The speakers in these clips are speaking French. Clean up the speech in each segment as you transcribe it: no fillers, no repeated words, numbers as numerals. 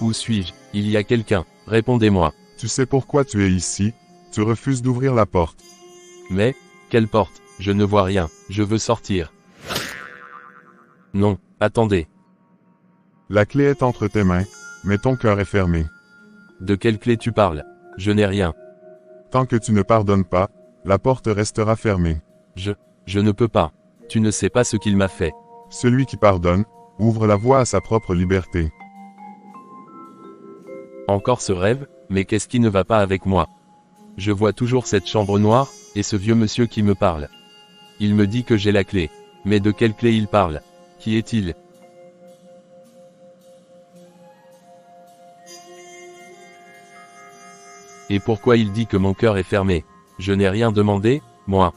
Où suis-je? Il y a quelqu'un, répondez-moi. Tu sais pourquoi tu es ici? Tu refuses d'ouvrir la porte. Mais, quelle porte? Je ne vois rien, je veux sortir. Non, attendez. La clé est entre tes mains, mais ton cœur est fermé. De quelle clé tu parles? Je n'ai rien. Tant que tu ne pardonnes pas, la porte restera fermée. Je ne peux pas. Tu ne sais pas ce qu'il m'a fait. Celui qui pardonne, ouvre la voie à sa propre liberté. Encore ce rêve, mais qu'est-ce qui ne va pas avec moi? Je vois toujours cette chambre noire, et ce vieux monsieur qui me parle. Il me dit que j'ai la clé. Mais de quelle clé il parle? Qui est-il? Et pourquoi il dit que mon cœur est fermé? Je n'ai rien demandé, moi.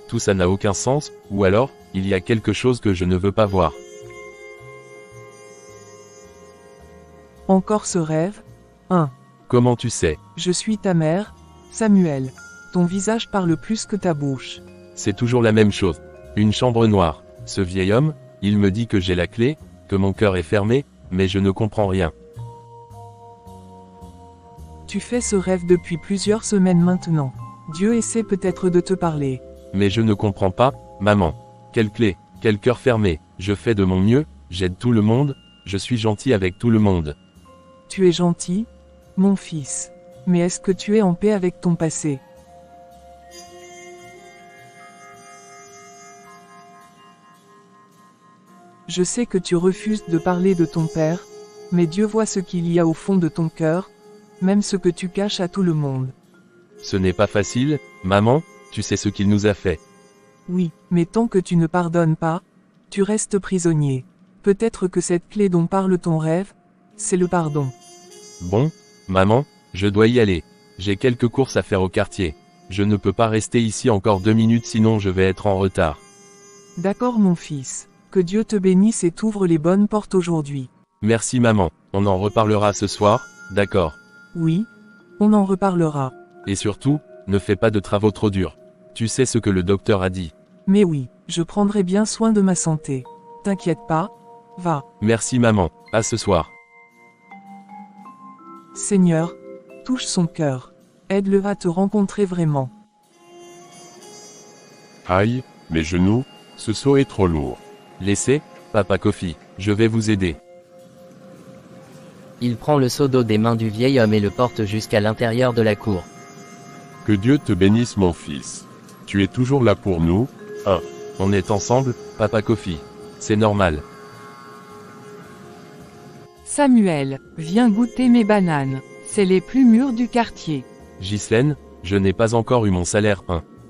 Tout ça n'a aucun sens, ou alors, il y a quelque chose que je ne veux pas voir. Encore ce rêve? 1. Comment tu sais? Je suis ta mère, Samuel. Ton visage parle plus que ta bouche. C'est toujours la même chose. Une chambre noire. Ce vieil homme, il me dit que j'ai la clé, que mon cœur est fermé, mais je ne comprends rien. Tu fais ce rêve depuis plusieurs semaines maintenant. Dieu essaie peut-être de te parler. Mais je ne comprends pas, maman. Quelle clé? Quel cœur fermé? Je fais de mon mieux, j'aide tout le monde, je suis gentil avec tout le monde. Tu es gentil, mon fils. Mais est-ce que tu es en paix avec ton passé? Je sais que tu refuses de parler de ton père, mais Dieu voit ce qu'il y a au fond de ton cœur, même ce que tu caches à tout le monde. Ce n'est pas facile, maman, tu sais ce qu'il nous a fait. Oui, mais tant que tu ne pardonnes pas, tu restes prisonnier. Peut-être que cette clé dont parle ton rêve, c'est le pardon. Bon, maman, je dois y aller. J'ai quelques courses à faire au quartier. Je ne peux pas rester ici encore 2 minutes sinon je vais être en retard. D'accord mon fils. Que Dieu te bénisse et t'ouvre les bonnes portes aujourd'hui. Merci maman, on en reparlera ce soir, d'accord. Oui, on en reparlera. Et surtout, ne fais pas de travaux trop durs. Tu sais ce que le docteur a dit. Mais oui, je prendrai bien soin de ma santé. T'inquiète pas, va. Merci maman, à ce soir. Seigneur, touche son cœur. Aide-le à te rencontrer vraiment. Aïe, mes genoux, ce seau est trop lourd. Laissez, Papa Kofi, je vais vous aider. Il prend le seau d'eau des mains du vieil homme et le porte jusqu'à l'intérieur de la cour. Que Dieu te bénisse mon fils. Tu es toujours là pour nous. On est ensemble, Papa Kofi. C'est normal. Samuel, viens goûter mes bananes. C'est les plus mûres du quartier. Ghislaine, je n'ai pas encore eu mon salaire,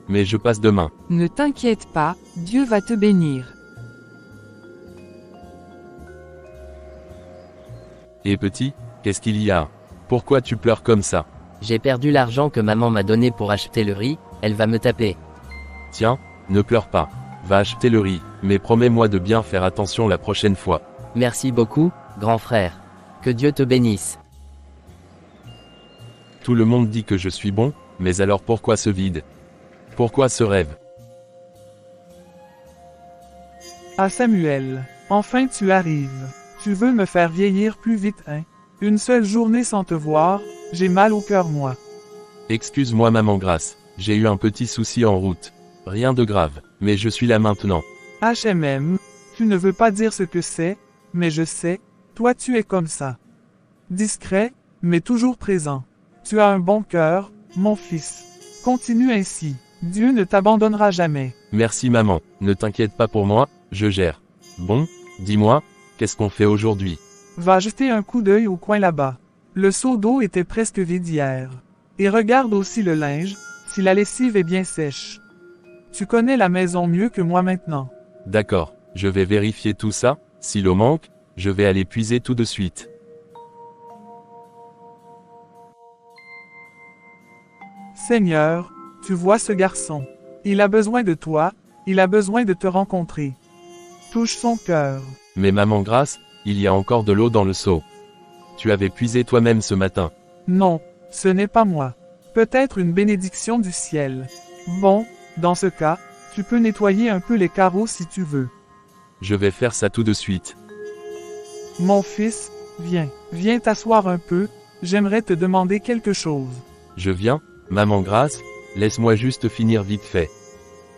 mais je passe demain. Ne t'inquiète pas, Dieu va te bénir. Et petit, qu'est-ce qu'il y a? Pourquoi tu pleures comme ça? J'ai perdu l'argent que maman m'a donné pour acheter le riz, elle va me taper. Tiens, ne pleure pas. Va acheter le riz, mais promets-moi de bien faire attention la prochaine fois. Merci beaucoup, grand frère. Que Dieu te bénisse. Tout le monde dit que je suis bon, mais alors pourquoi ce vide? Pourquoi ce rêve? Ah Samuel, enfin tu arrives. Tu veux me faire vieillir plus vite, hein? Une seule journée sans te voir, j'ai mal au cœur moi. Excuse-moi maman Grace, j'ai eu un petit souci en route. Rien de grave, mais je suis là maintenant. HMM, tu ne veux pas dire ce que c'est, mais je sais, toi tu es comme ça. Discret, mais toujours présent. Tu as un bon cœur, mon fils. Continue ainsi, Dieu ne t'abandonnera jamais. Merci maman, ne t'inquiète pas pour moi, je gère. Bon, dis-moi, qu'est-ce qu'on fait aujourd'hui? Va jeter un coup d'œil au coin là-bas. Le seau d'eau était presque vide hier. Et regarde aussi le linge, si la lessive est bien sèche. Tu connais la maison mieux que moi maintenant. D'accord, je vais vérifier tout ça, si l'eau manque, je vais aller puiser tout de suite. Seigneur, tu vois ce garçon. Il a besoin de toi, il a besoin de te rencontrer. Touche son cœur. Mais maman Grace, il y a encore de l'eau dans le seau. Tu avais puisé toi-même ce matin. Non, ce n'est pas moi. Peut-être une bénédiction du ciel. Bon, dans ce cas, tu peux nettoyer un peu les carreaux si tu veux. Je vais faire ça tout de suite. Mon fils, viens t'asseoir un peu, j'aimerais te demander quelque chose. Je viens, maman Grâce, laisse-moi juste finir vite fait.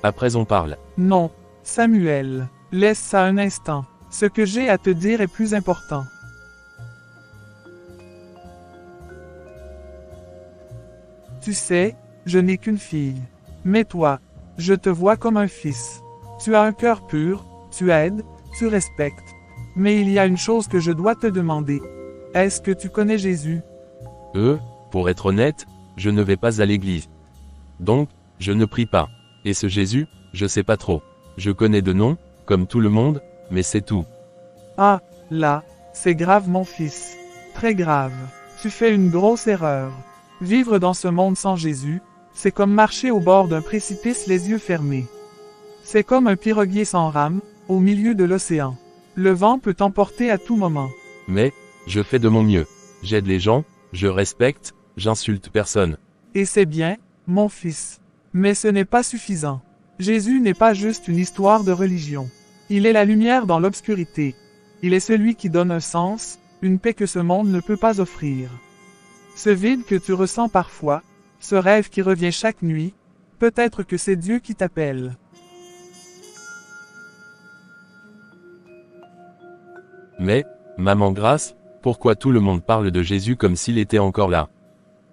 Après on parle. Non, Samuel, laisse ça un instant. Ce que j'ai à te dire est plus important. Tu sais, je n'ai qu'une fille. Mais toi, je te vois comme un fils. Tu as un cœur pur, tu aides, tu respectes. Mais il y a une chose que je dois te demander. Est-ce que tu connais Jésus? Pour être honnête, je ne vais pas à l'église. Donc, je ne prie pas. Et ce Jésus, je sais pas trop. Je connais de nom, comme tout le monde, mais c'est tout. Ah, là, c'est grave mon fils. Très grave. Tu fais une grosse erreur. Vivre dans ce monde sans Jésus, c'est comme marcher au bord d'un précipice les yeux fermés. C'est comme un piroguier sans rame, au milieu de l'océan. Le vent peut t'emporter à tout moment. Mais, je fais de mon mieux. J'aide les gens, je respecte, j'insulte personne. Et c'est bien, mon fils. Mais ce n'est pas suffisant. Jésus n'est pas juste une histoire de religion. Il est la lumière dans l'obscurité. Il est celui qui donne un sens, une paix que ce monde ne peut pas offrir. Ce vide que tu ressens parfois, ce rêve qui revient chaque nuit, peut-être que c'est Dieu qui t'appelle. Mais, maman Grâce, pourquoi tout le monde parle de Jésus comme s'il était encore là?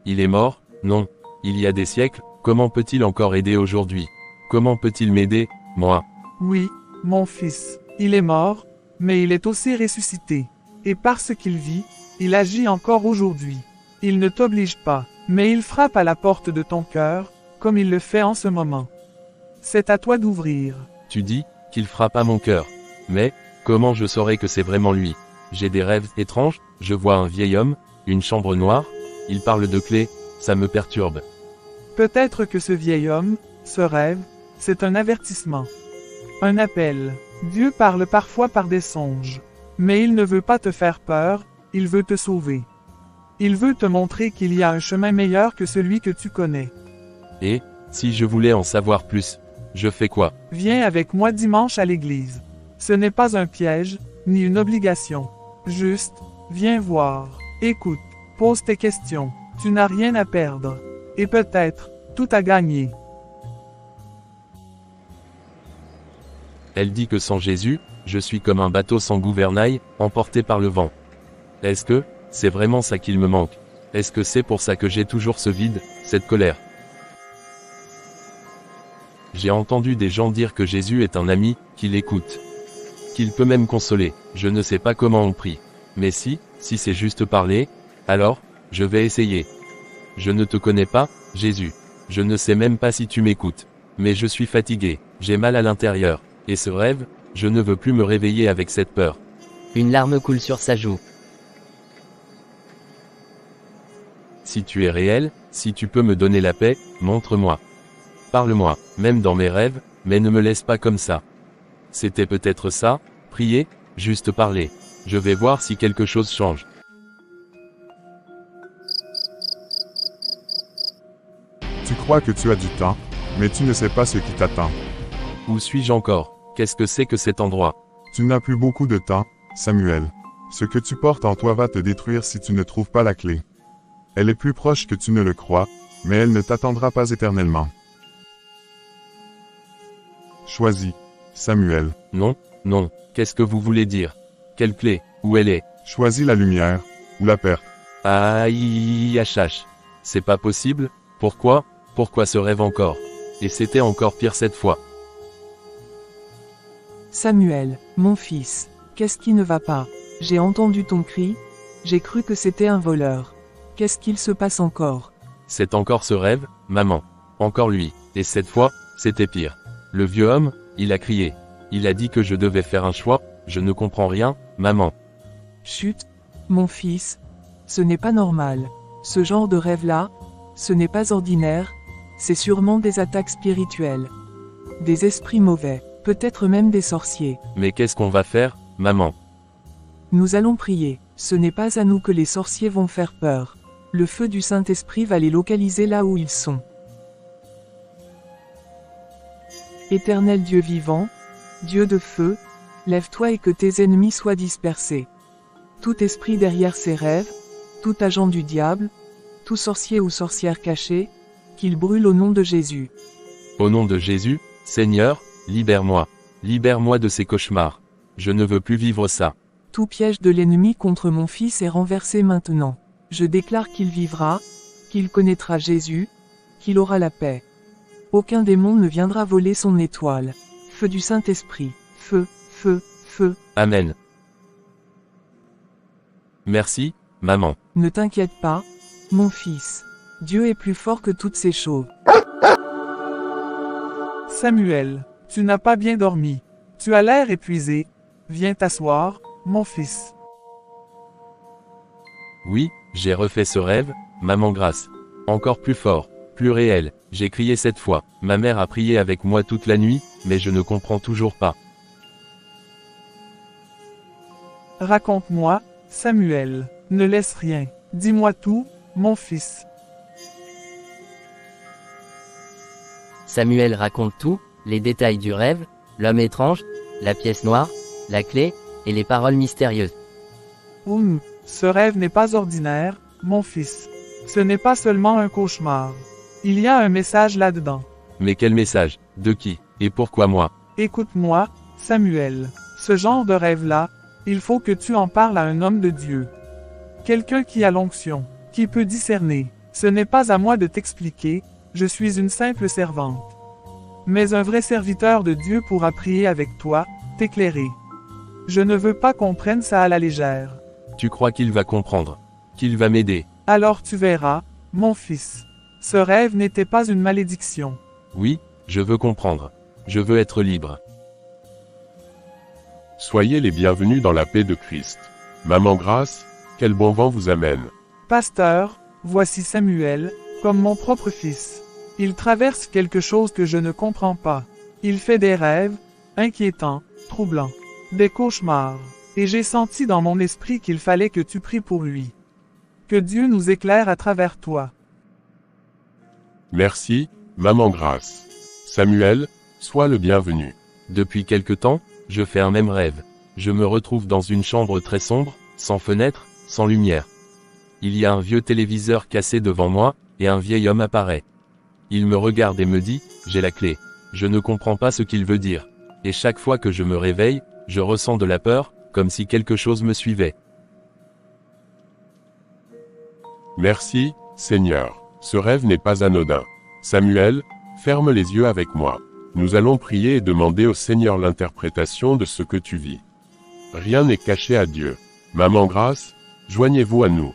Il est mort? Non. Il y a des siècles, comment peut-il encore aider aujourd'hui? Comment peut-il m'aider, moi? Oui, mon fils, il est mort, mais il est aussi ressuscité. Et parce qu'il vit, il agit encore aujourd'hui. Il ne t'oblige pas, mais il frappe à la porte de ton cœur, comme il le fait en ce moment. C'est à toi d'ouvrir. Tu dis, qu'il frappe à mon cœur. Mais, comment je saurais que c'est vraiment lui? J'ai des rêves étranges, je vois un vieil homme, une chambre noire, il parle de clés, ça me perturbe. Peut-être que ce vieil homme, ce rêve, c'est un avertissement. Un appel. Dieu parle parfois par des songes. Mais il ne veut pas te faire peur, il veut te sauver. Il veut te montrer qu'il y a un chemin meilleur que celui que tu connais. Et, si je voulais en savoir plus, je fais quoi? Viens avec moi dimanche à l'église. Ce n'est pas un piège, ni une obligation. Juste, viens voir. Écoute, pose tes questions. Tu n'as rien à perdre. Et peut-être, tout à gagner. Elle dit que sans Jésus, je suis comme un bateau sans gouvernail, emporté par le vent. Est-ce que, c'est vraiment ça qu'il me manque? Est-ce que c'est pour ça que j'ai toujours ce vide, cette colère? J'ai entendu des gens dire que Jésus est un ami, qu'il écoute. Qu'il peut même consoler, je ne sais pas comment on prie. Mais si c'est juste parler, alors, je vais essayer. Je ne te connais pas, Jésus. Je ne sais même pas si tu m'écoutes. Mais je suis fatigué, j'ai mal à l'intérieur. Et ce rêve, je ne veux plus me réveiller avec cette peur. Une larme coule sur sa joue. Si tu es réel, si tu peux me donner la paix, montre-moi. Parle-moi, même dans mes rêves, mais ne me laisse pas comme ça. C'était peut-être ça, prier, juste parler. Je vais voir si quelque chose change. Tu crois que tu as du temps, mais tu ne sais pas ce qui t'attend. Où suis-je encore? Qu'est-ce que c'est que cet endroit? Tu n'as plus beaucoup de temps, Samuel. Ce que tu portes en toi va te détruire si tu ne trouves pas la clé. Elle est plus proche que tu ne le crois, mais elle ne t'attendra pas éternellement. Choisis, Samuel. Non, non, qu'est-ce que vous voulez dire? Quelle clé? Où elle est? Choisis la lumière, ou la perte. Aïe, achache. C'est pas possible? Pourquoi? Pourquoi ce rêve encore? Et c'était encore pire cette fois. Samuel, mon fils, qu'est-ce qui ne va pas? J'ai entendu ton cri, j'ai cru que c'était un voleur. Qu'est-ce qu'il se passe encore? C'est encore ce rêve, maman. Encore lui. Et cette fois, c'était pire. Le vieux homme, il a crié. Il a dit que je devais faire un choix, je ne comprends rien, maman. Chut, mon fils. Ce n'est pas normal. Ce genre de rêve-là, ce n'est pas ordinaire, c'est sûrement des attaques spirituelles. Des esprits mauvais, peut-être même des sorciers. Mais qu'est-ce qu'on va faire, maman? Nous allons prier. Ce n'est pas à nous que les sorciers vont faire peur. Le feu du Saint-Esprit va les localiser là où ils sont. Éternel Dieu vivant, Dieu de feu, lève-toi et que tes ennemis soient dispersés. Tout esprit derrière ces rêves, tout agent du diable, tout sorcier ou sorcière caché, qu'il brûle au nom de Jésus. Au nom de Jésus, Seigneur, libère-moi. Libère-moi de ces cauchemars. Je ne veux plus vivre ça. Tout piège de l'ennemi contre mon fils est renversé maintenant. Je déclare qu'il vivra, qu'il connaîtra Jésus, qu'il aura la paix. Aucun démon ne viendra voler son étoile. Feu du Saint-Esprit. Feu, feu, feu. Amen. Merci, maman. Ne t'inquiète pas, mon fils. Dieu est plus fort que toutes ces choses. Samuel, tu n'as pas bien dormi. Tu as l'air épuisé. Viens t'asseoir, mon fils. Oui, j'ai refait ce rêve, maman grâce. Encore plus fort, plus réel. J'ai crié 7 fois. Ma mère a prié avec moi toute la nuit, mais je ne comprends toujours pas. Raconte-moi, Samuel. Ne laisse rien. Dis-moi tout, mon fils. Samuel raconte tout, les détails du rêve, l'homme étrange, la pièce noire, la clé, et les paroles mystérieuses. Ce rêve n'est pas ordinaire, mon fils. Ce n'est pas seulement un cauchemar. Il y a un message là-dedans. Mais quel message? De qui? Et pourquoi moi? Écoute-moi, Samuel. Ce genre de rêve-là, il faut que tu en parles à un homme de Dieu. Quelqu'un qui a l'onction, qui peut discerner. Ce n'est pas à moi de t'expliquer, je suis une simple servante. Mais un vrai serviteur de Dieu pourra prier avec toi, t'éclairer. Je ne veux pas qu'on prenne ça à la légère. Tu crois qu'il va comprendre? Qu'il va m'aider? Alors tu verras, mon fils. Ce rêve n'était pas une malédiction. Oui, je veux comprendre. Je veux être libre. Soyez les bienvenus dans la paix de Christ. Maman Grâce, quel bon vent vous amène. Pasteur, voici Samuel, comme mon propre fils. Il traverse quelque chose que je ne comprends pas. Il fait des rêves, inquiétants, troublants, des cauchemars, et j'ai senti dans mon esprit qu'il fallait que tu pries pour lui. Que Dieu nous éclaire à travers toi. Merci, Maman Grâce. Samuel, sois le bienvenu. Depuis quelque temps, je fais un même rêve. Je me retrouve dans une chambre très sombre, sans fenêtre, sans lumière. Il y a un vieux téléviseur cassé devant moi, et un vieil homme apparaît. Il me regarde et me dit, j'ai la clé. Je ne comprends pas ce qu'il veut dire. Et chaque fois que je me réveille, je ressens de la peur, comme si quelque chose me suivait. Merci, Seigneur. Ce rêve n'est pas anodin. Samuel, ferme les yeux avec moi. Nous allons prier et demander au Seigneur l'interprétation de ce que tu vis. Rien n'est caché à Dieu. Maman Grâce, joignez-vous à nous.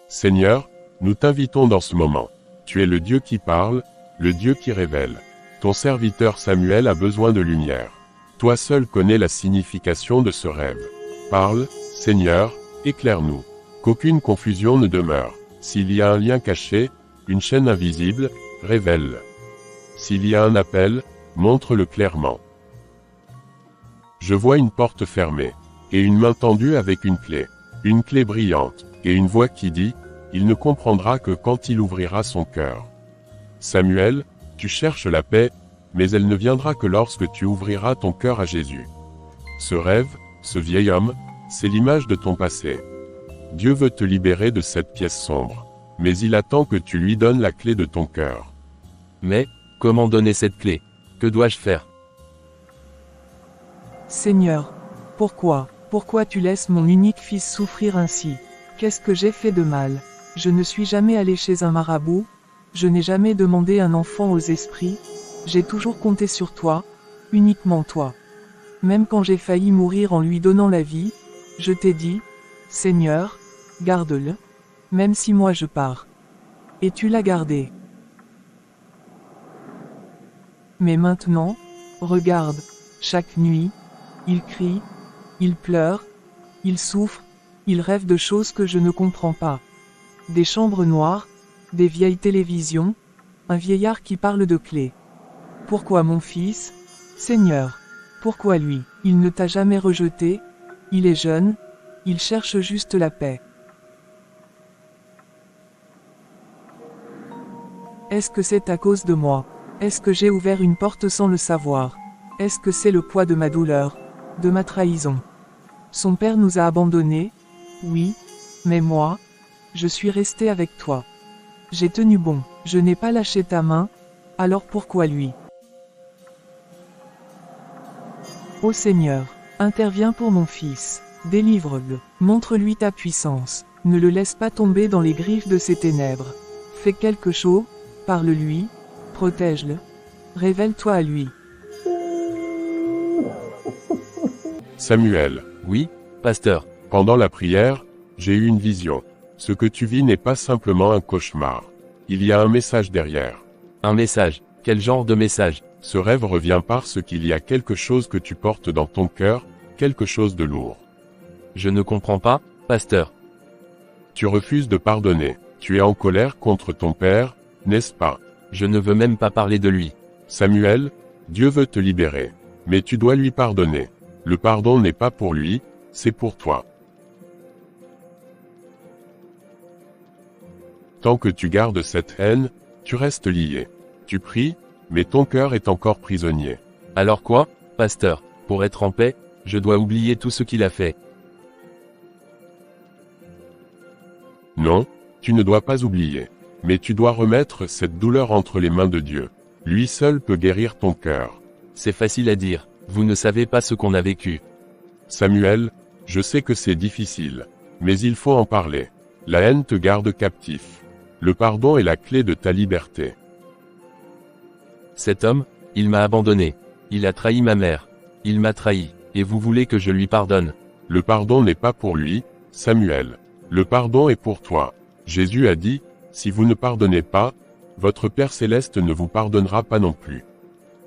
Seigneur, nous t'invitons dans ce moment. Tu es le Dieu qui parle, le Dieu qui révèle. Ton serviteur Samuel a besoin de lumière. Toi seul connais la signification de ce rêve. Parle, Seigneur, éclaire-nous. Qu'aucune confusion ne demeure. S'il y a un lien caché, une chaîne invisible, révèle-le. S'il y a un appel, montre-le clairement. Je vois une porte fermée, et une main tendue avec une clé brillante, et une voix qui dit, il ne comprendra que quand il ouvrira son cœur. Samuel, tu cherches la paix, mais elle ne viendra que lorsque tu ouvriras ton cœur à Jésus. Ce rêve, ce vieil homme, c'est l'image de ton passé. Dieu veut te libérer de cette pièce sombre, mais il attend que tu lui donnes la clé de ton cœur. Mais, comment donner cette clé? Que dois-je faire? Seigneur, pourquoi tu laisses mon unique fils souffrir ainsi? Qu'est-ce que j'ai fait de mal? Je ne suis jamais allé chez un marabout, je n'ai jamais demandé un enfant aux esprits, j'ai toujours compté sur toi, uniquement toi. Même quand j'ai failli mourir en lui donnant la vie, je t'ai dit, Seigneur, garde-le, même si moi je pars. Et tu l'as gardé. Mais maintenant, regarde, chaque nuit, il crie, il pleure, il souffre, il rêve de choses que je ne comprends pas. Des chambres noires, des vieilles télévisions, un vieillard qui parle de clés. Pourquoi mon fils? Seigneur, pourquoi lui? Il ne t'a jamais rejeté, il est jeune, il cherche juste la paix. Est-ce que c'est à cause de moi? Est-ce que j'ai ouvert une porte sans le savoir? Est-ce que c'est le poids de ma douleur, de ma trahison? Son père nous a abandonnés. Oui. Mais moi, je suis resté avec toi. J'ai tenu bon. Je n'ai pas lâché ta main. Alors pourquoi lui? Ô Seigneur, interviens pour mon fils. Délivre-le. Montre-lui ta puissance. Ne le laisse pas tomber dans les griffes de ces ténèbres. Fais quelque chose. Parle-lui. Protège-le. Révèle-toi à lui. Samuel, Oui, pasteur. pendant la prière, j'ai eu une vision. Ce que tu vis n'est pas simplement un cauchemar. Il y a un message derrière. Un message. Quel genre de message? Ce rêve revient parce qu'il y a quelque chose que tu portes dans ton cœur, quelque chose de lourd. Je ne comprends pas, pasteur. Tu refuses de pardonner. Tu es en colère contre ton père, n'est-ce pas? Je ne veux même pas parler de lui. Samuel, Dieu veut te libérer. Mais tu dois lui pardonner. Le pardon n'est pas pour lui, c'est pour toi. Tant que tu gardes cette haine, tu restes lié. Tu pries, mais ton cœur est encore prisonnier. Alors quoi, pasteur? Pour être en paix, je dois oublier tout ce qu'il a fait. Non, tu ne dois pas oublier. Mais tu dois remettre cette douleur entre les mains de Dieu. Lui seul peut guérir ton cœur. C'est facile à dire. Vous ne savez pas ce qu'on a vécu. Samuel, je sais que c'est difficile. Mais il faut en parler. La haine te garde captif. Le pardon est la clé de ta liberté. Cet homme, il m'a abandonné. Il a trahi ma mère. Il m'a trahi. Et vous voulez que je lui pardonne? Le pardon n'est pas pour lui, Samuel. Le pardon est pour toi. Jésus a dit, si vous ne pardonnez pas, votre Père céleste ne vous pardonnera pas non plus.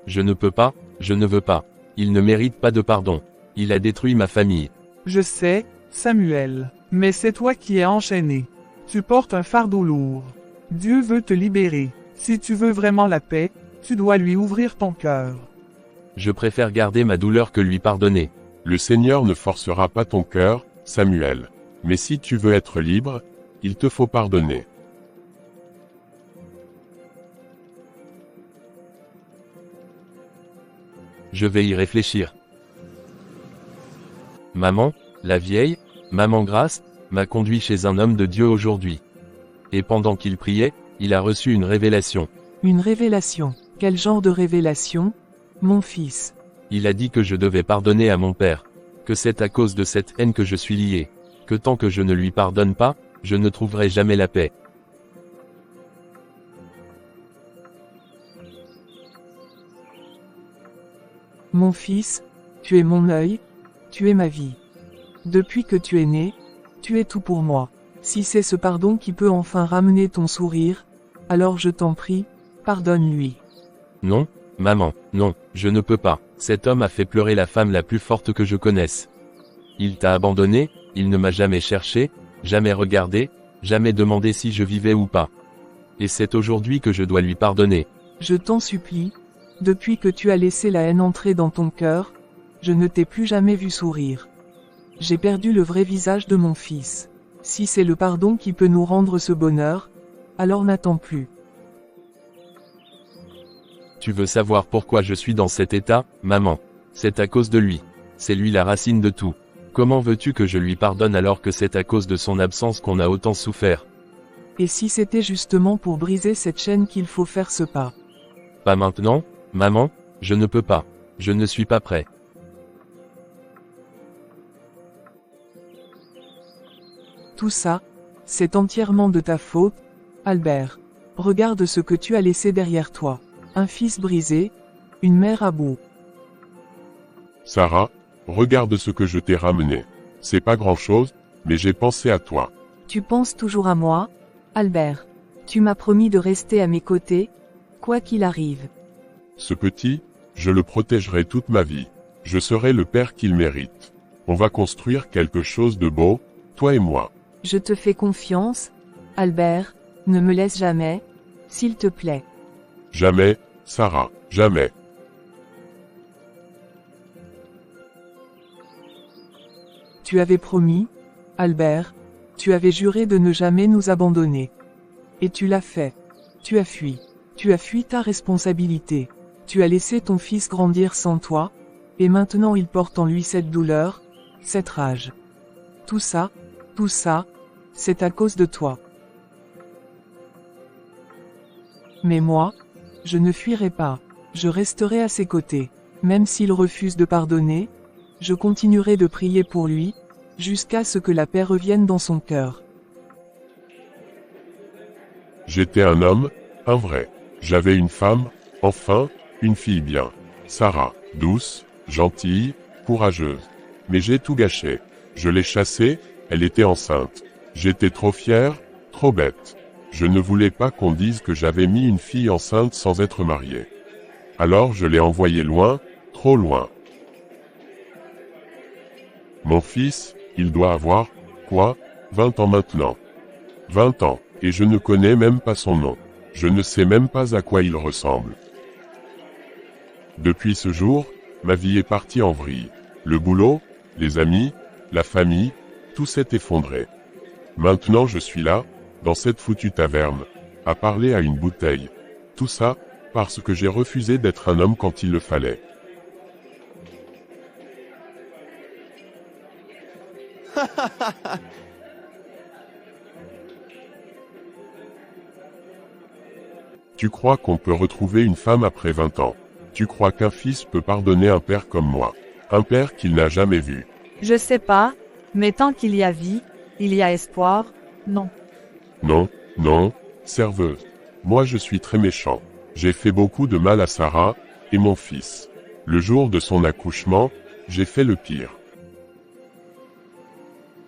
Je ne peux pas, je ne veux pas. Il ne mérite pas de pardon. Il a détruit ma famille. Je sais, Samuel, mais c'est toi qui es enchaîné. Tu portes un fardeau lourd. Dieu veut te libérer. Si tu veux vraiment la paix, tu dois lui ouvrir ton cœur. Je préfère garder ma douleur que lui pardonner. Le Seigneur ne forcera pas ton cœur, Samuel. Mais si tu veux être libre, il te faut pardonner. Je vais y réfléchir. Maman, la vieille, Maman Grace, m'a conduit chez un homme de Dieu aujourd'hui. Et pendant qu'il priait, il a reçu une révélation. Une révélation. Quel genre de révélation? Mon fils. Il a dit que je devais pardonner à mon père. Que c'est à cause de cette haine que je suis lié. Que tant que je ne lui pardonne pas, je ne trouverai jamais la paix. Mon fils, tu es mon œil, tu es ma vie. Depuis que tu es né, tu es tout pour moi. Si c'est ce pardon qui peut enfin ramener ton sourire, alors je t'en prie, pardonne-lui. Non, maman, non, je ne peux pas. Cet homme a fait pleurer la femme la plus forte que je connaisse. Il t'a abandonné, il ne m'a jamais cherché, jamais regardé, jamais demandé si je vivais ou pas. Et c'est aujourd'hui que je dois lui pardonner. Je t'en supplie, depuis que tu as laissé la haine entrer dans ton cœur, je ne t'ai plus jamais vu sourire. J'ai perdu le vrai visage de mon fils. Si c'est le pardon qui peut nous rendre ce bonheur, alors n'attends plus. Tu veux savoir pourquoi je suis dans cet état, maman? C'est à cause de lui. C'est lui la racine de tout. Comment veux-tu que je lui pardonne alors que c'est à cause de son absence qu'on a autant souffert? Et si c'était justement pour briser cette chaîne qu'il faut faire ce pas? Pas maintenant, maman, je ne peux pas. Je ne suis pas prêt. Tout ça, c'est entièrement de ta faute, Albert. Regarde ce que tu as laissé derrière toi. Un fils brisé, une mère à bout. Sarah, regarde ce que je t'ai ramené. C'est pas grand-chose, mais j'ai pensé à toi. Tu penses toujours à moi, Albert. Tu m'as promis de rester à mes côtés, quoi qu'il arrive. Ce petit, je le protégerai toute ma vie. Je serai le père qu'il mérite. On va construire quelque chose de beau, toi et moi. Je te fais confiance, Albert, ne me laisse jamais, s'il te plaît. Jamais, Sarah, jamais. Tu avais promis, Albert, tu avais juré de ne jamais nous abandonner. Et tu l'as fait. Tu as fui. Tu as fui ta responsabilité. Tu as laissé ton fils grandir sans toi, et maintenant il porte en lui cette douleur, cette rage. Tout ça, c'est à cause de toi. Mais moi, je ne fuirai pas. Je resterai à ses côtés. Même s'il refuse de pardonner, je continuerai de prier pour lui, jusqu'à ce que la paix revienne dans son cœur. J'étais un homme, un vrai. J'avais une femme, enfin, une fille bien. Sarah, douce, gentille, courageuse. Mais j'ai tout gâché. Je l'ai chassée, elle était enceinte. J'étais trop fier, trop bête. Je ne voulais pas qu'on dise que j'avais mis une fille enceinte sans être marié. Alors je l'ai envoyée loin, trop loin. Mon fils, il doit avoir, quoi, 20 ans maintenant. 20 ans, et je ne connais même pas son nom. Je ne sais même pas à quoi il ressemble. Depuis ce jour, ma vie est partie en vrille. Le boulot, les amis, la famille, tout s'est effondré. Maintenant je suis là, dans cette foutue taverne, à parler à une bouteille. Tout ça, parce que j'ai refusé d'être un homme quand il le fallait. Tu crois qu'on peut retrouver une femme après 20 ans? Tu crois qu'un fils peut pardonner un père comme moi? Un père qu'il n'a jamais vu? Je sais pas, mais tant qu'il y a vie, il y a espoir, non. Non, non, serveuse. Moi je suis très méchant. J'ai fait beaucoup de mal à Sarah, et mon fils. Le jour de son accouchement, j'ai fait le pire.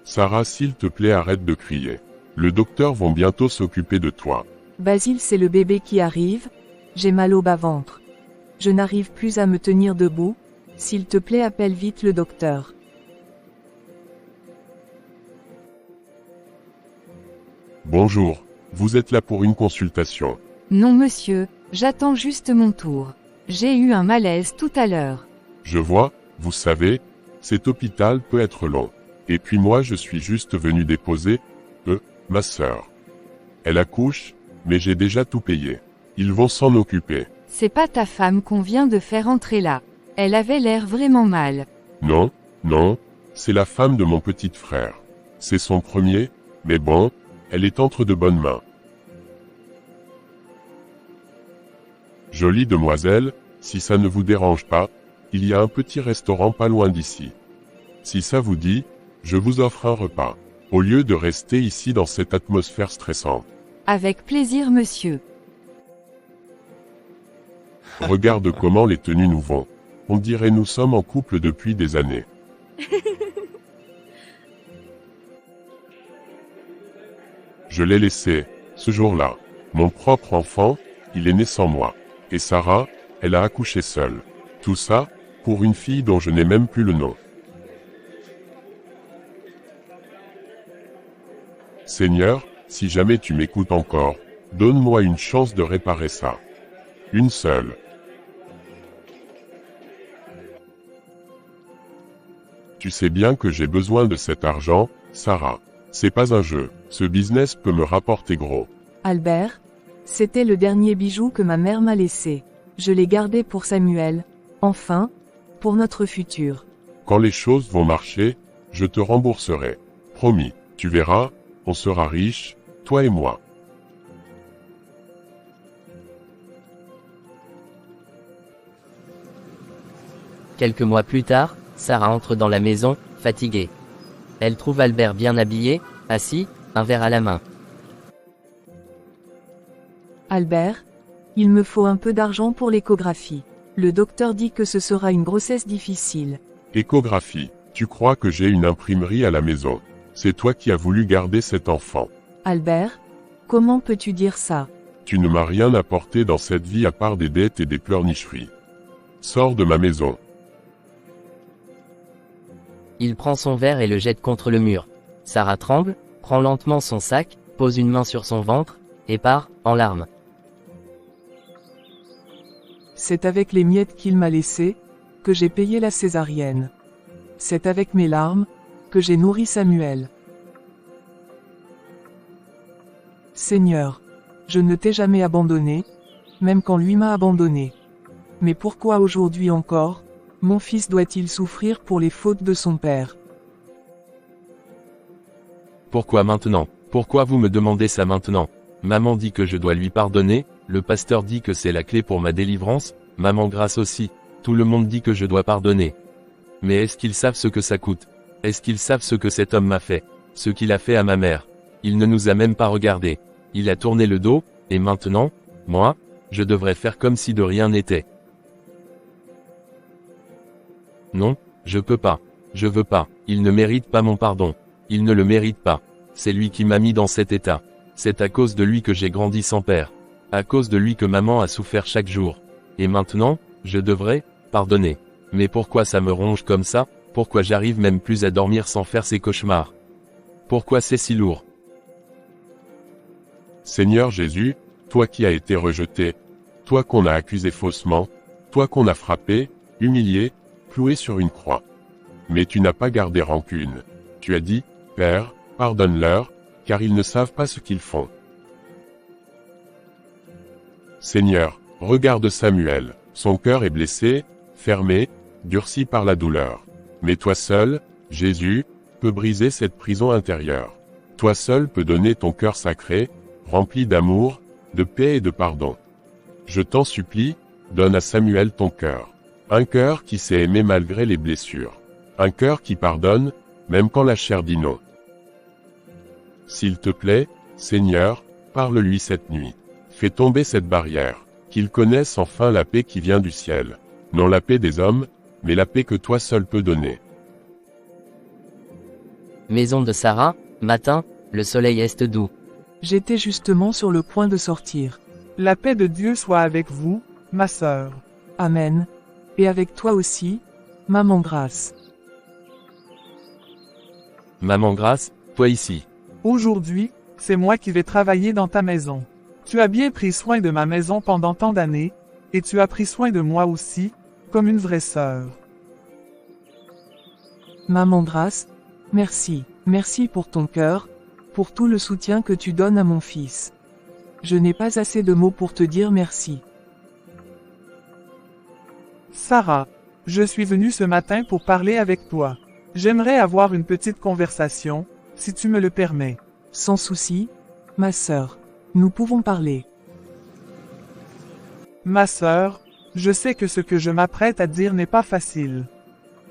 Sarah, s'il te plaît, arrête de crier. Le docteur va bientôt s'occuper de toi. Basile, c'est le bébé qui arrive. J'ai mal au bas-ventre. Je n'arrive plus à me tenir debout. S'il te plaît, appelle vite le docteur. Bonjour, vous êtes là pour une consultation. Non monsieur, j'attends juste mon tour. J'ai eu un malaise tout à l'heure. Je vois, vous savez, cet hôpital peut être long. Et puis moi je suis juste venu déposer, ma sœur. Elle accouche, mais j'ai déjà tout payé. Ils vont s'en occuper. C'est pas ta femme qu'on vient de faire entrer là. Elle avait l'air vraiment mal. Non, non, c'est la femme de mon petit frère. C'est son premier, mais bon, elle est entre de bonnes mains. Jolie demoiselle, si ça ne vous dérange pas, il y a un petit restaurant pas loin d'ici. Si ça vous dit, je vous offre un repas, au lieu de rester ici dans cette atmosphère stressante. Avec plaisir monsieur. Regarde comment les tenues nous vont. On dirait nous sommes en couple depuis des années. Je l'ai laissé, ce jour-là. Mon propre enfant, il est né sans moi. Et Sarah, elle a accouché seule. Tout ça, pour une fille dont je n'ai même plus le nom. Seigneur, si jamais tu m'écoutes encore, donne-moi une chance de réparer ça. Une seule. Tu sais bien que j'ai besoin de cet argent, Sarah. C'est pas un jeu, ce business peut me rapporter gros. Albert, c'était le dernier bijou que ma mère m'a laissé. Je l'ai gardé pour Samuel. Enfin, pour notre futur. Quand les choses vont marcher, je te rembourserai. Promis, tu verras, on sera riches, toi et moi. Quelques mois plus tard, Sarah entre dans la maison, fatiguée. Elle trouve Albert bien habillé, assis, un verre à la main. Albert, il me faut un peu d'argent pour l'échographie. Le docteur dit que ce sera une grossesse difficile. Échographie, tu crois que j'ai une imprimerie à la maison? C'est toi qui as voulu garder cet enfant. Albert, comment peux-tu dire ça? Tu ne m'as rien apporté dans cette vie à part des dettes et des pleurnicheries. Sors de ma maison. Il prend son verre et le jette contre le mur. Sarah tremble, prend lentement son sac, pose une main sur son ventre, et part, en larmes. C'est avec les miettes qu'il m'a laissées, que j'ai payé la césarienne. C'est avec mes larmes, que j'ai nourri Samuel. Seigneur, je ne t'ai jamais abandonné, même quand lui m'a abandonné. Mais pourquoi aujourd'hui encore, mon fils doit-il souffrir pour les fautes de son père? Pourquoi maintenant? Pourquoi vous me demandez ça maintenant? Maman dit que je dois lui pardonner, le pasteur dit que c'est la clé pour ma délivrance, maman Grace aussi, tout le monde dit que je dois pardonner. Mais est-ce qu'ils savent ce que ça coûte? Est-ce qu'ils savent ce que cet homme m'a fait? Ce qu'il a fait à ma mère? Il ne nous a même pas regardés. Il a tourné le dos, et maintenant, moi, je devrais faire comme si de rien n'était. Non, je peux pas. Je veux pas. Il ne mérite pas mon pardon. Il ne le mérite pas. C'est lui qui m'a mis dans cet état. C'est à cause de lui que j'ai grandi sans père. À cause de lui que maman a souffert chaque jour. Et maintenant, je devrais pardonner. Mais pourquoi ça me ronge comme ça? Pourquoi j'arrive même plus à dormir sans faire ces cauchemars? Pourquoi c'est si lourd? Seigneur Jésus, toi qui as été rejeté, toi qu'on a accusé faussement, toi qu'on a frappé, humilié, cloué sur une croix. Mais tu n'as pas gardé rancune. Tu as dit, Père, pardonne-leur, car ils ne savent pas ce qu'ils font. Seigneur, regarde Samuel, son cœur est blessé, fermé, durci par la douleur. Mais toi seul, Jésus, peux briser cette prison intérieure. Toi seul peux donner ton cœur sacré, rempli d'amour, de paix et de pardon. Je t'en supplie, donne à Samuel ton cœur. Un cœur qui sait aimer malgré les blessures. Un cœur qui pardonne, même quand la chair dit non. S'il te plaît, Seigneur, parle-lui cette nuit. Fais tomber cette barrière, qu'il connaisse enfin la paix qui vient du ciel. Non la paix des hommes, mais la paix que toi seul peux donner. Maison de Sarah, matin, le soleil est doux. J'étais justement sur le point de sortir. La paix de Dieu soit avec vous, ma sœur. Amen. Et avec toi aussi, maman Grace. Maman Grace, toi ici. Aujourd'hui, c'est moi qui vais travailler dans ta maison. Tu as bien pris soin de ma maison pendant tant d'années, et tu as pris soin de moi aussi, comme une vraie sœur. Maman Grace, merci. Merci pour ton cœur, pour tout le soutien que tu donnes à mon fils. Je n'ai pas assez de mots pour te dire merci. Sarah, je suis venue ce matin pour parler avec toi. J'aimerais avoir une petite conversation, si tu me le permets. Sans souci, ma sœur. Nous pouvons parler. Ma sœur, je sais que ce que je m'apprête à dire n'est pas facile.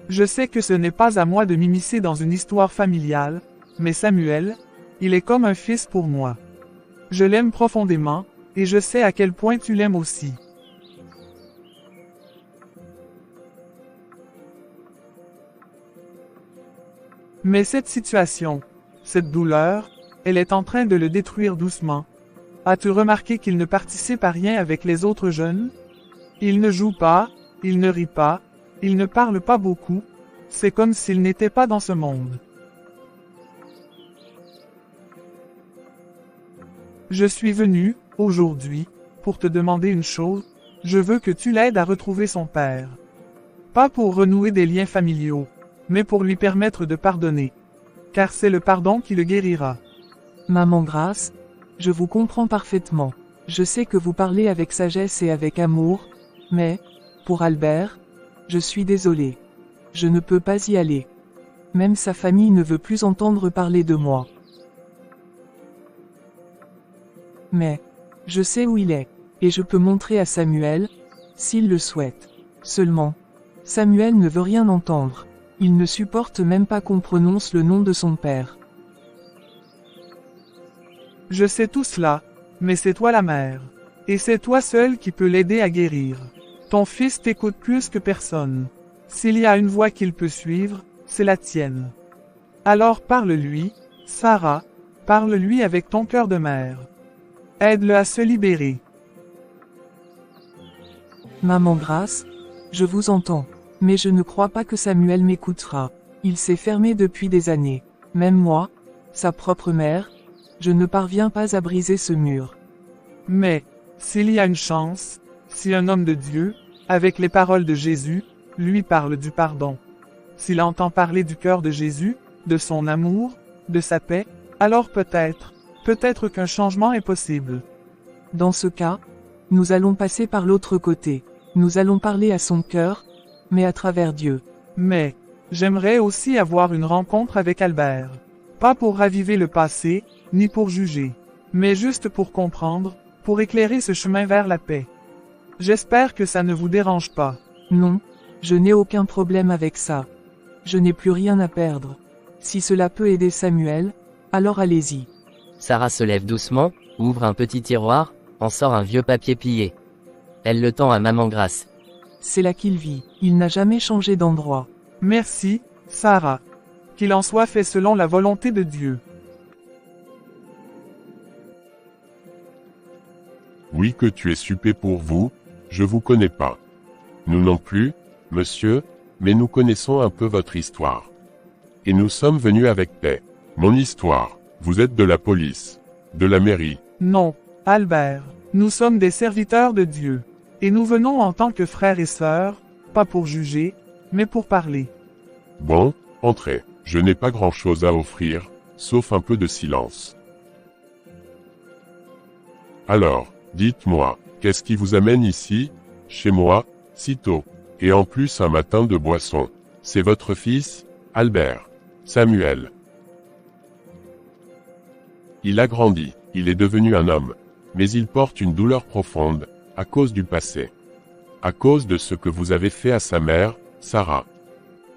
Je sais que ce n'est pas à moi de m'immiscer dans une histoire familiale, mais Samuel, il est comme un fils pour moi. Je l'aime profondément, et je sais à quel point tu l'aimes aussi. Mais cette situation, cette douleur, elle est en train de le détruire doucement. As-tu remarqué qu'il ne participe à rien avec les autres jeunes? Il ne joue pas, il ne rit pas, il ne parle pas beaucoup. C'est comme s'il n'était pas dans ce monde. Je suis venu, aujourd'hui, pour te demander une chose. Je veux que tu l'aides à retrouver son père. Pas pour renouer des liens familiaux, mais pour lui permettre de pardonner. Car c'est le pardon qui le guérira. Maman Grace, je vous comprends parfaitement. Je sais que vous parlez avec sagesse et avec amour, mais, pour Albert, je suis désolée. Je ne peux pas y aller. Même sa famille ne veut plus entendre parler de moi. Mais, je sais où il est, et je peux montrer à Samuel, s'il le souhaite. Seulement, Samuel ne veut rien entendre. Il ne supporte même pas qu'on prononce le nom de son père. Je sais tout cela, mais c'est toi la mère. Et c'est toi seul qui peux l'aider à guérir. Ton fils t'écoute plus que personne. S'il y a une voie qu'il peut suivre, c'est la tienne. Alors parle-lui, Sarah, parle-lui avec ton cœur de mère. Aide-le à se libérer. Maman Grace, je vous entends. Mais je ne crois pas que Samuel m'écoutera. Il s'est fermé depuis des années. Même moi, sa propre mère, je ne parviens pas à briser ce mur. Mais, s'il y a une chance, si un homme de Dieu, avec les paroles de Jésus, lui parle du pardon. S'il entend parler du cœur de Jésus, de son amour, de sa paix, alors peut-être qu'un changement est possible. Dans ce cas, nous allons passer par l'autre côté. Nous allons parler à son cœur, mais à travers Dieu. Mais, j'aimerais aussi avoir une rencontre avec Albert. Pas pour raviver le passé, ni pour juger, mais juste pour comprendre, pour éclairer ce chemin vers la paix. J'espère que ça ne vous dérange pas. Non, je n'ai aucun problème avec ça. Je n'ai plus rien à perdre. Si cela peut aider Samuel, alors allez-y. Sarah se lève doucement, ouvre un petit tiroir, en sort un vieux papier plié. Elle le tend à Maman Grace. C'est là qu'il vit. Il n'a jamais changé d'endroit. Merci, Sarah. Qu'il en soit fait selon la volonté de Dieu. Oui que tu es suppé pour vous, je vous connais pas. Nous non plus, monsieur, mais nous connaissons un peu votre histoire. Et nous sommes venus avec paix. Mon histoire, vous êtes de la police, de la mairie. Non, Albert, nous sommes des serviteurs de Dieu. Et nous venons en tant que frères et sœurs, pas pour juger, mais pour parler. Bon, entrez, je n'ai pas grand-chose à offrir, sauf un peu de silence. Alors, dites-moi, qu'est-ce qui vous amène ici, chez moi, si tôt, et en plus un matin de boisson? C'est votre fils, Albert, Samuel. Il a grandi, il est devenu un homme, mais il porte une douleur profonde, à cause du passé. À cause de ce que vous avez fait à sa mère, Sarah.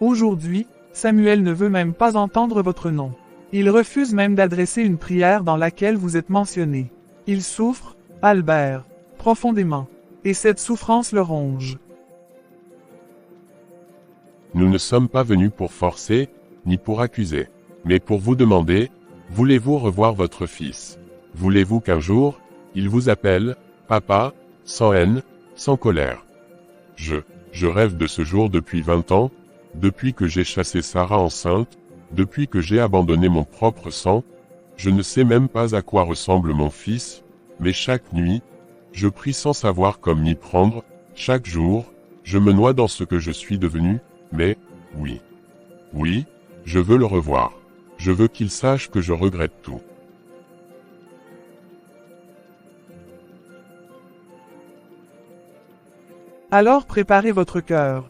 Aujourd'hui, Samuel ne veut même pas entendre votre nom. Il refuse même d'adresser une prière dans laquelle vous êtes mentionné. Il souffre, Albert, profondément. Et cette souffrance le ronge. Nous ne sommes pas venus pour forcer, ni pour accuser, mais pour vous demander, voulez-vous revoir votre fils? Voulez-vous qu'un jour, il vous appelle, papa, sans haine, sans colère? Je rêve de ce jour depuis 20 ans, depuis que j'ai chassé Sarah enceinte, depuis que j'ai abandonné mon propre sang. Je ne sais même pas à quoi ressemble mon fils, mais chaque nuit, je prie sans savoir comme m'y prendre. Chaque jour, je me noie dans ce que je suis devenu, mais, oui, je veux le revoir. Je veux qu'il sache que je regrette tout. Alors préparez votre cœur.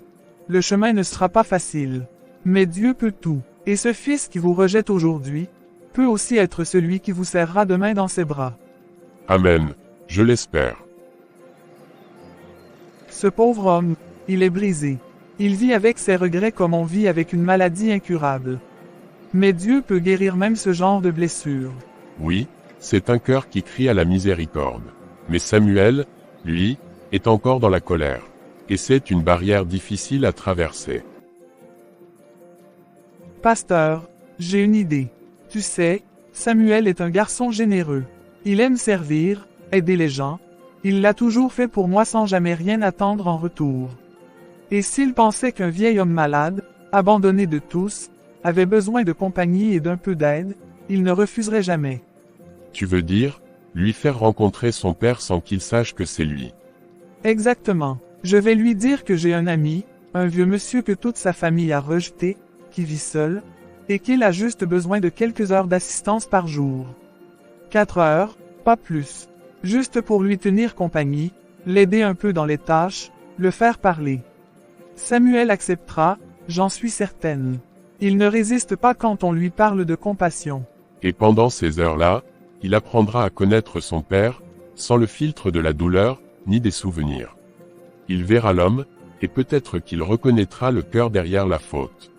Le chemin ne sera pas facile. Mais Dieu peut tout. Et ce fils qui vous rejette aujourd'hui, peut aussi être celui qui vous serrera demain dans ses bras. Amen, je l'espère. Ce pauvre homme, il est brisé. Il vit avec ses regrets comme on vit avec une maladie incurable. Mais Dieu peut guérir même ce genre de blessure. Oui, c'est un cœur qui crie à la miséricorde. Mais Samuel, lui, est encore dans la colère. Et c'est une barrière difficile à traverser. Pasteur, j'ai une idée. Tu sais, Samuel est un garçon généreux. Il aime servir, aider les gens. Il l'a toujours fait pour moi sans jamais rien attendre en retour. Et s'il pensait qu'un vieil homme malade, abandonné de tous, avait besoin de compagnie et d'un peu d'aide, il ne refuserait jamais. Tu veux dire, lui faire rencontrer son père sans qu'il sache que c'est lui? Exactement. Je vais lui dire que j'ai un ami, un vieux monsieur que toute sa famille a rejeté, qui vit seul, et qu'il a juste besoin de quelques heures d'assistance par jour. 4 heures, pas plus. Juste pour lui tenir compagnie, l'aider un peu dans les tâches, le faire parler. Samuel acceptera, j'en suis certaine. Il ne résiste pas quand on lui parle de compassion. Et pendant ces heures-là, il apprendra à connaître son père, sans le filtre de la douleur, ni des souvenirs. Il verra l'homme, et peut-être qu'il reconnaîtra le cœur derrière la faute.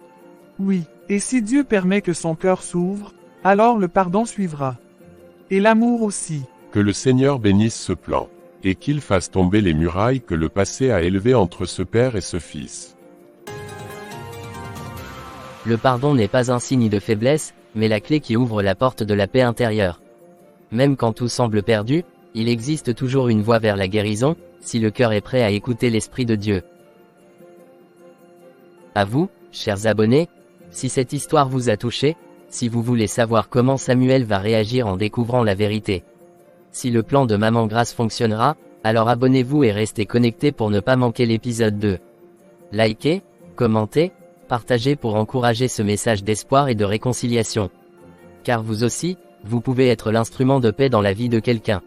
Oui, et si Dieu permet que son cœur s'ouvre, alors le pardon suivra. Et l'amour aussi. Que le Seigneur bénisse ce plan, et qu'il fasse tomber les murailles que le passé a élevées entre ce père et ce fils. Le pardon n'est pas un signe de faiblesse, mais la clé qui ouvre la porte de la paix intérieure. Même quand tout semble perdu, il existe toujours une voie vers la guérison, si le cœur est prêt à écouter l'Esprit de Dieu. À vous, chers abonnés, si cette histoire vous a touché, si vous voulez savoir comment Samuel va réagir en découvrant la vérité. Si le plan de Maman Grace fonctionnera, alors abonnez-vous et restez connectés pour ne pas manquer l'épisode 2. Likez, commentez, partagez pour encourager ce message d'espoir et de réconciliation. Car vous aussi, vous pouvez être l'instrument de paix dans la vie de quelqu'un.